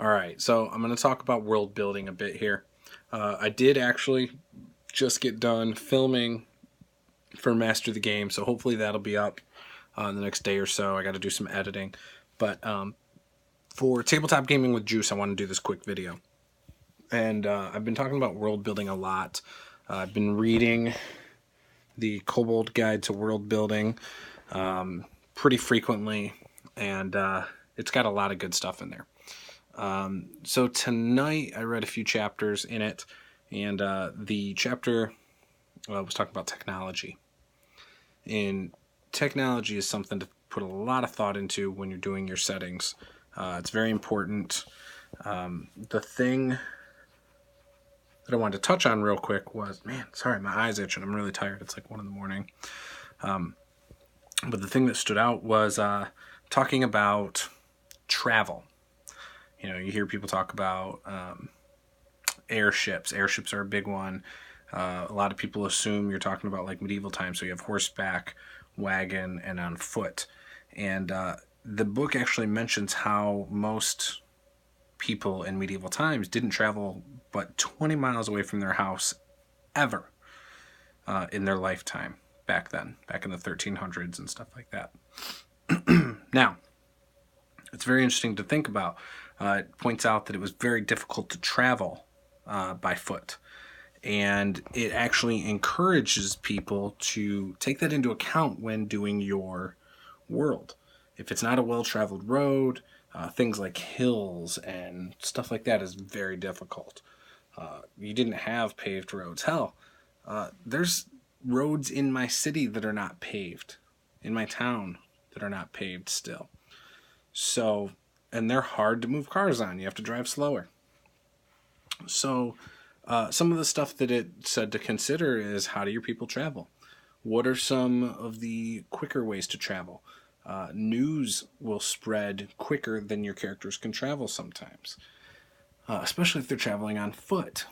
All right, so I'm going to talk about world building a bit here. I did actually just get done filming for Master the Game, so hopefully that'll be up in the next day or so. I got to do some editing. But for Tabletop Gaming with Juice, I want to do this quick video. And I've been talking about world building a lot. I've been reading the Kobold Guide to World Building pretty frequently, and it's got a lot of good stuff in there. So tonight I read a few chapters in it, and the chapter was talking about technology. And technology is something to put a lot of thought into when you're doing your settings. It's very important. The thing that I wanted to touch on real quick was, sorry, my eyes itching. I'm really tired. It's like 1 a.m. But the thing that stood out was talking about travel. You know, you hear people talk about airships. Airships are a big one. A lot of people assume you're talking about like medieval times, so you have horseback, wagon, and on foot. And the book actually mentions how most people in medieval times didn't travel but 20 miles away from their house ever in their lifetime back then, back in the 1300s and stuff like that. Now, it's very interesting to think about. It points out that it was very difficult to travel by foot. And it actually encourages people to take that into account when doing your world. If it's not a well-traveled road, things like hills and stuff like that is very difficult. You didn't have paved roads. Hell, there's roads in my city that are not paved, in my town that are not paved still. So, and they're hard to move cars on. You have to drive slower. So, some of the stuff that it said to consider is, how do your people travel? What are some of the quicker ways to travel? News will spread quicker than your characters can travel sometimes, especially if they're traveling on foot.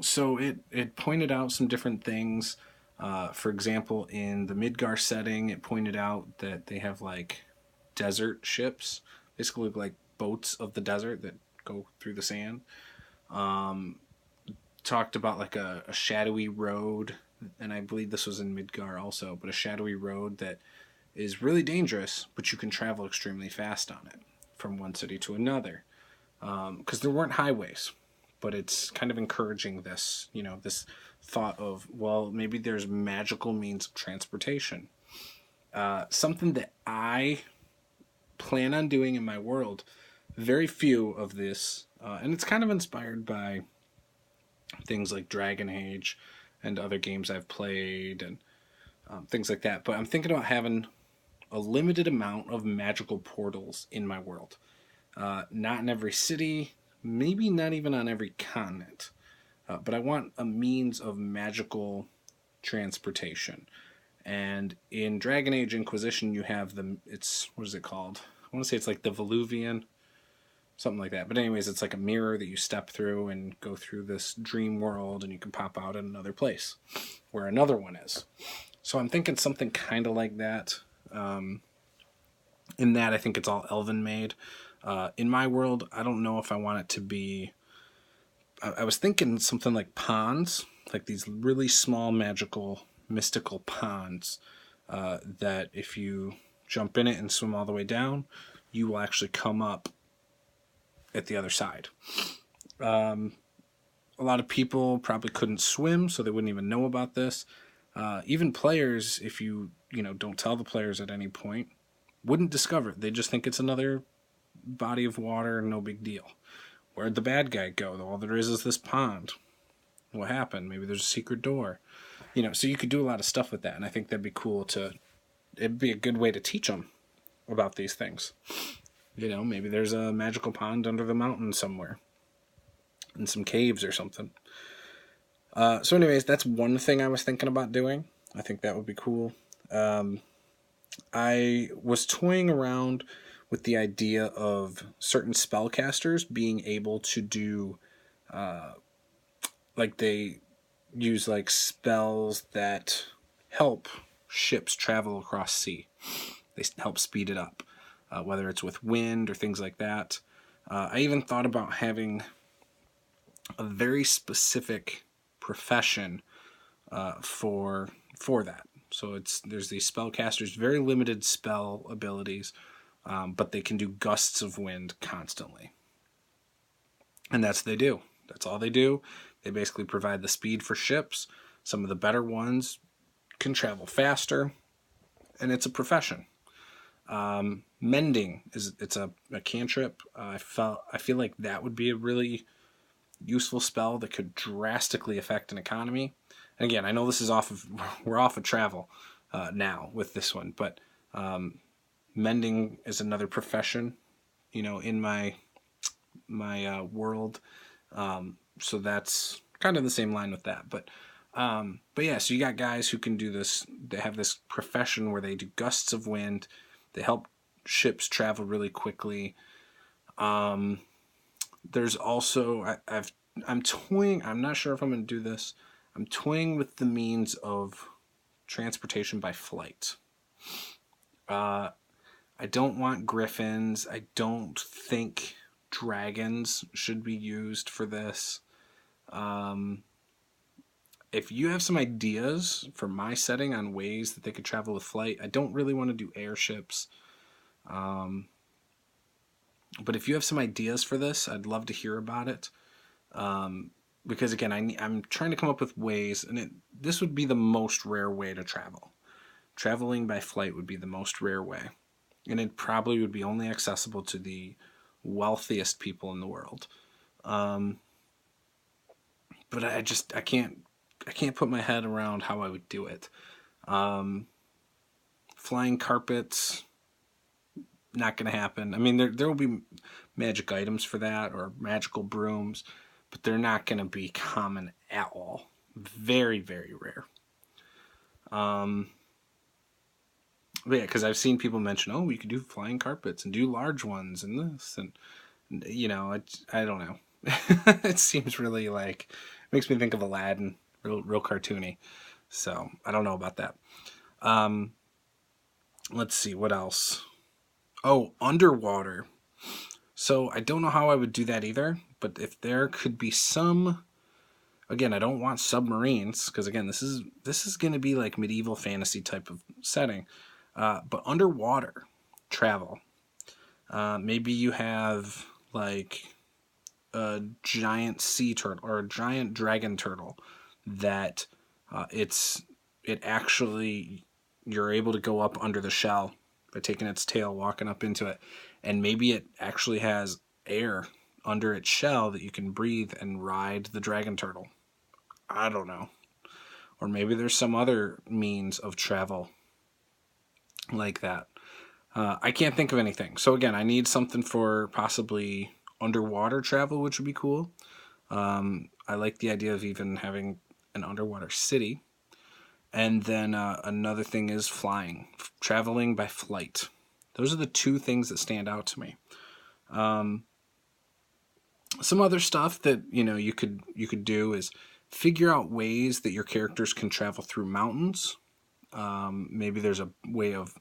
So it pointed out some different things. For example, in the Midgar setting, it pointed out that they have like desert ships, basically like boats of the desert that go through the sand. Talked about like a shadowy road, and I believe this was in Midgar also, but a shadowy road that is really dangerous, but you can travel extremely fast on it from one city to another, because there weren't highways. But it's kind of encouraging this, this thought of, well, maybe there's magical means of transportation. Something that I plan on doing in my world, very few of this, and it's kind of inspired by things like Dragon Age and other games I've played and things like that. But I'm thinking about having a limited amount of magical portals in my world. Not in every city, maybe not even on every continent. But I want a means of magical transportation. And in Dragon Age Inquisition, you have what is it called? I want to say it's like the Veluvian, something like that. But anyways, it's like a mirror that you step through and go through this dream world, and you can pop out in another place where another one is. So I'm thinking something kind of like that. In that, I think it's all elven made. In my world, I don't know if I want it to be... I was thinking something like ponds, like these really small, magical, mystical ponds that if you jump in it and swim all the way down, you will actually come up at the other side. A lot of people probably couldn't swim, so they wouldn't even know about this. Even players, if you don't tell the players at any point, wouldn't discover it. They just think it's another body of water, no big deal. Where'd the bad guy go? All there is this pond. What happened? Maybe there's a secret door. So you could do a lot of stuff with that, and I think that'd be cool it'd be a good way to teach them about these things. Maybe there's a magical pond under the mountain somewhere, in some caves or something. So anyways, that's one thing I was thinking about doing. I think that would be cool. I was toying around with the idea of certain spellcasters being able to do, like they use like spells that help ships travel across sea. They help speed it up, whether it's with wind or things like that. I even thought about having a very specific profession for that. So there's these spellcasters, very limited spell abilities, but they can do gusts of wind constantly, and that's what they do. That's all they do. They basically provide the speed for ships. Some of the better ones can travel faster, and it's a profession. Mending it's a cantrip. I feel like that would be a really useful spell that could drastically affect an economy. And again, I know this is we're off of travel now with this one, but mending is another profession, in my world. So that's kind of the same line with that. But yeah, so you got guys who can do this. They have this profession where they do gusts of wind. They help ships travel really quickly. There's also I'm toying. I'm not sure if I'm going to do this. I'm toying with the means of transportation by flight. I don't want griffins. I don't think dragons should be used for this. If you have some ideas for my setting on ways that they could travel with flight, I don't really want to do airships. But if you have some ideas for this, I'd love to hear about it. Because again, I'm trying to come up with ways, and this would be the most rare way to travel. Traveling by flight would be the most rare way, and it probably would be only accessible to the wealthiest people in the world. But I can't put my head around how I would do it. Flying carpets, not going to happen. I mean, there will be magic items for that, or magical brooms, but they're not going to be common at all. Very, very rare. But yeah, because I've seen people mention, oh, we could do flying carpets and do large ones and this, and I don't know. It seems really makes me think of Aladdin, real cartoony. So I don't know about that. Let's see what else. Oh, underwater. So I don't know how I would do that either, but if there could be some, again, I don't want submarines, because again, this is going to be like medieval fantasy type of setting, but underwater travel. Maybe you have like a giant sea turtle or a giant dragon turtle that you're able to go up under the shell by taking its tail, walking up into it, and maybe it actually has air under its shell that you can breathe and ride the dragon turtle. I don't know. Or maybe there's some other means of travel like that. I can't think of anything. So again, I need something for possibly underwater travel, which would be cool. I like the idea of even having an underwater city. And then another thing is flying, traveling by flight. Those are the two things that stand out to me. Some other stuff that you could do is figure out ways that your characters can travel through mountains. Maybe there's boulets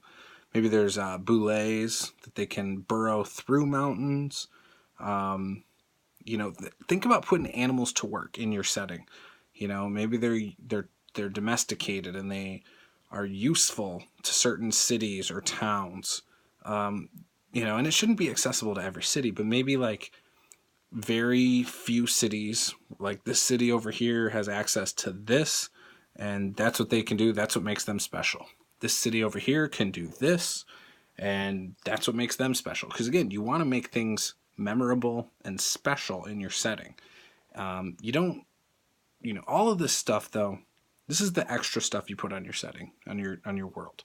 that they can burrow through mountains. Think about putting animals to work in your setting. Maybe they're domesticated and they are useful to certain cities or towns. And it shouldn't be accessible to every city, but maybe like very few cities, like this city over here has access to this, and that's what they can do. That's what makes them special. This city over here can do this, and that's what makes them special. Because again, you want to make things memorable and special in your setting. You don't, all of this stuff though. This is the extra stuff you put on your setting, on your world.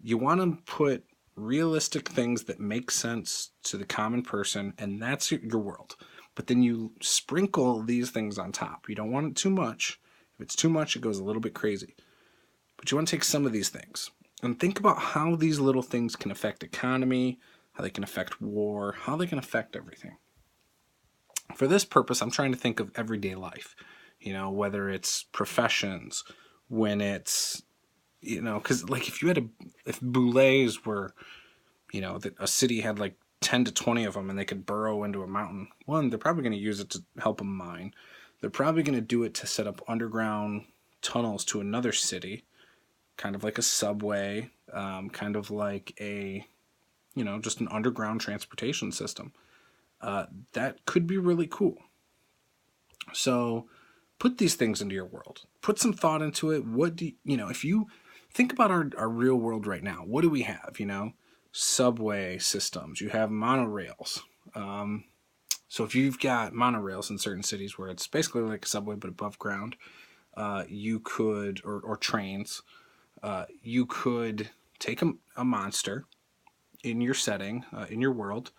You want to put realistic things that make sense to the common person, and that's your world. But then you sprinkle these things on top. You don't want it too much. If it's too much, it goes a little bit crazy. But you want to take some of these things and think about how these little things can affect economy, how they can affect war, how they can affect everything. For this purpose, I'm trying to think of everyday life, whether it's professions, when it's, because like if boulets were, that a city had like 10 to 20 of them and they could burrow into a mountain, one, they're probably going to use it to help them mine. They're probably going to do it to set up underground tunnels to another city, kind of like a subway, kind of like a, just an underground transportation system. That could be really cool. So put these things into your world. Put some thought into it. What do if you think about our real world right now, what do we have? Subway systems. You have monorails. So if you've got monorails in certain cities where it's basically like a subway but above ground, you could, or trains, you could take a monster in your setting, in your world,